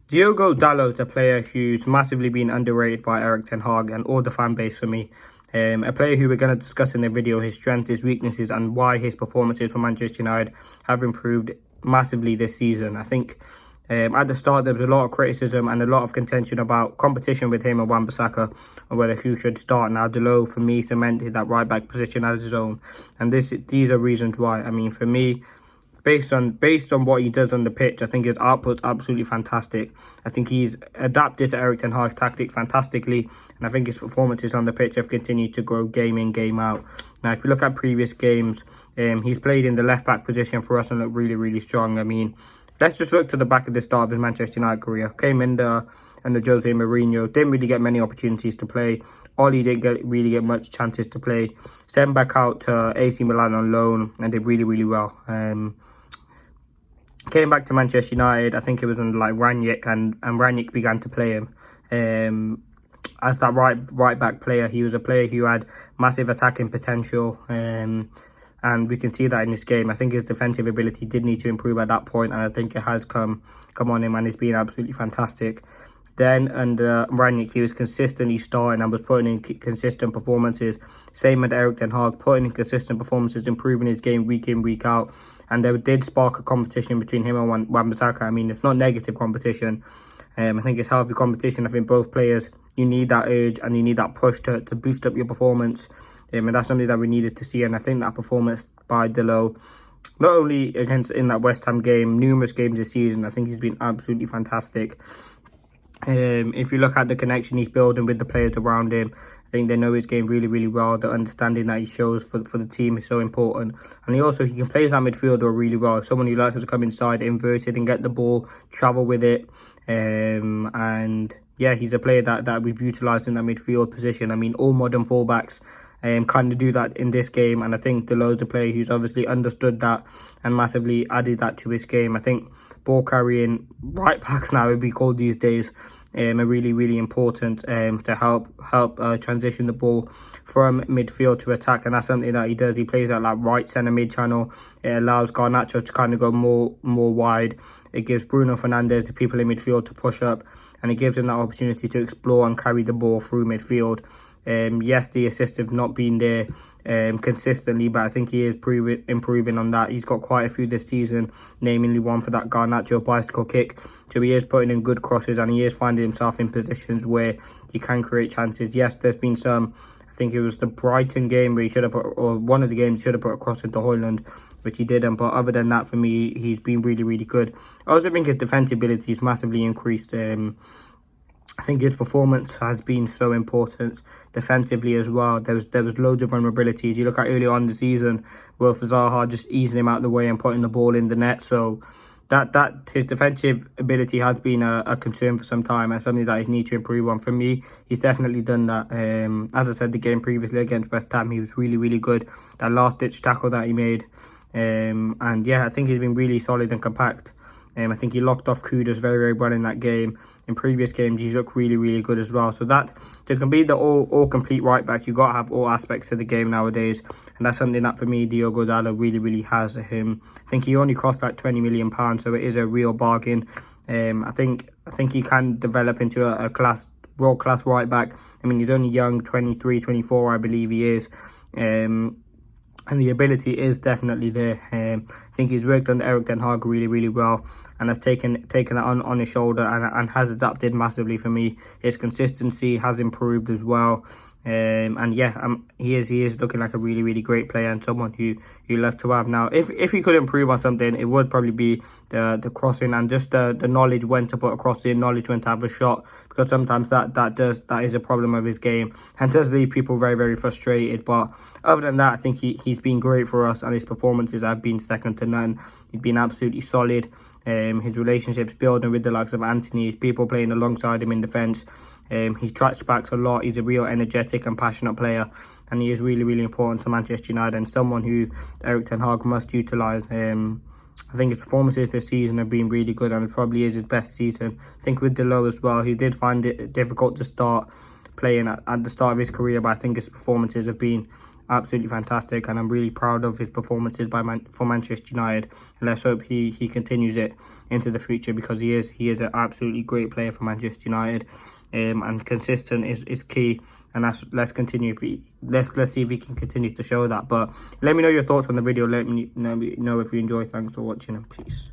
Diogo Dalot is a player who's massively been underrated by Erik ten Hag and all the fan base for me. A player who we're going to discuss in the video, his strengths, his weaknesses, and why his performances for Manchester United have improved massively this season. I think at the start there was a lot of criticism and a lot of contention about competition with him and Wan-Bissaka and whether who should start. Now Dalot, for me, cemented that right back position as his own, and these are reasons why. I mean, for me, based on what he does on the pitch, I think his output's absolutely fantastic. I think he's adapted to Erik ten Hag's tactic fantastically, and I think his performances on the pitch have continued to grow game in, game out. Now, if you look at previous games, he's played in the left-back position for us and looked really, really strong. I mean, let's just look to the back of the start of his Manchester United career. Came in there under Jose Mourinho, didn't really get many opportunities to play. Oli didn't really get much chances to play. Sent back out to AC Milan on loan and did really, really well. Came back to Manchester United, I think it was under like Rangnick, and Rangnick began to play him as that right back player. He was a player who had massive attacking potential, and we can see that in this game. I think his defensive ability did need to improve at that point, and I think it has come on him, and it's been absolutely fantastic. Then under Rangnick, he was consistently starting and was putting in consistent performances. Same with Erik ten Hag, putting in consistent performances, improving his game week in, week out. And there did spark a competition between him and Wan-Bissaka. I mean, it's not negative competition. I think it's healthy competition. I think both players, you need that urge and you need that push to boost up your performance. And that's something that we needed to see. And I think that performance by Dalot, not only in that West Ham game, numerous games this season, I think he's been absolutely fantastic. If you look at the connection he's building with the players around him, I think they know his game really, really well. The understanding that he shows for the team is so important. And he can play as that midfielder really well. Someone who likes to come inside, inverted, and get the ball, travel with it. And yeah, he's a player that we've utilised in that midfield position. I mean, all modern fullbacks kind of do that in this game. And I think Dalot's a player who's obviously understood that and massively added that to his game. I think ball carrying right backs now would be called these days are really, really important to help transition the ball from midfield to attack, and that's something that he does. He plays at like right centre mid channel. It allows Garnacho to kind of go more wide. It gives Bruno Fernandes, the people in midfield, to push up, and it gives him that opportunity to explore and carry the ball through midfield. Yes, the assists have not been there consistently, but I think he is improving on that. He's got quite a few this season, namely one for that Garnacho bicycle kick. So he is putting in good crosses, and he is finding himself in positions where he can create chances. Yes, there's been some, I think it was the Brighton game where he should have put, or one of the games, should have put a cross into Højlund, which he didn't. But other than that, for me, he's been really, really good. I also think his defensive ability has massively increased. I think his performance has been so important defensively as well. There was loads of vulnerabilities. You look at earlier on the season, Wilf Zaha just easing him out of the way and putting the ball in the net. So that his defensive ability has been a concern for some time, and something that he needs to improve on. For me, he's definitely done that. As I said, the game previously against West Ham, he was really, really good. That last-ditch tackle that he made. And yeah, I think he's been really solid and compact. I think he locked off Kudus very, very well in that game. In previous games, he's looked really, really good as well. So that, to be the all-complete right-back, you've got to have all aspects of the game nowadays. And that's something that, for me, Diogo Dalot really, really has to him. I think he only cost like £20 million, so it is a real bargain. I think he can develop into a world-class right-back. I mean, he's only young, 23, 24, I believe he is. And the ability is definitely there. I think he's worked under Erik ten Hag really, really well, and has taken that on his shoulder and has adapted massively. For me, his consistency has improved as well. And yeah, he is looking like a really, really great player, and someone who you love to have. Now, if he could improve on something, it would probably be the crossing and just the knowledge when to put a cross in, knowledge when to have a shot, because sometimes that is a problem of his game and does leave people very, very frustrated. But other than that, I think he's been great for us, and his performances have been second to none. He's been absolutely solid. His relationships building with the likes of Anthony, people playing alongside him in defence. He tracks backs a lot. He's a real energetic and passionate player, and he is really, really important to Manchester United, and someone who Erik ten Hag must utilise. I think his performances this season have been really good, and it probably is his best season. I think with Dalot as well, he did find it difficult to start playing at the start of his career, but I think his performances have been absolutely fantastic, and I'm really proud of his performances for Manchester United, and let's hope he continues it into the future, because he is an absolutely great player for Manchester United. And consistent is key, and let's continue. Let's see if we can continue to show that. But let me know your thoughts on the video. Let me know if you enjoy. Thanks for watching, and peace.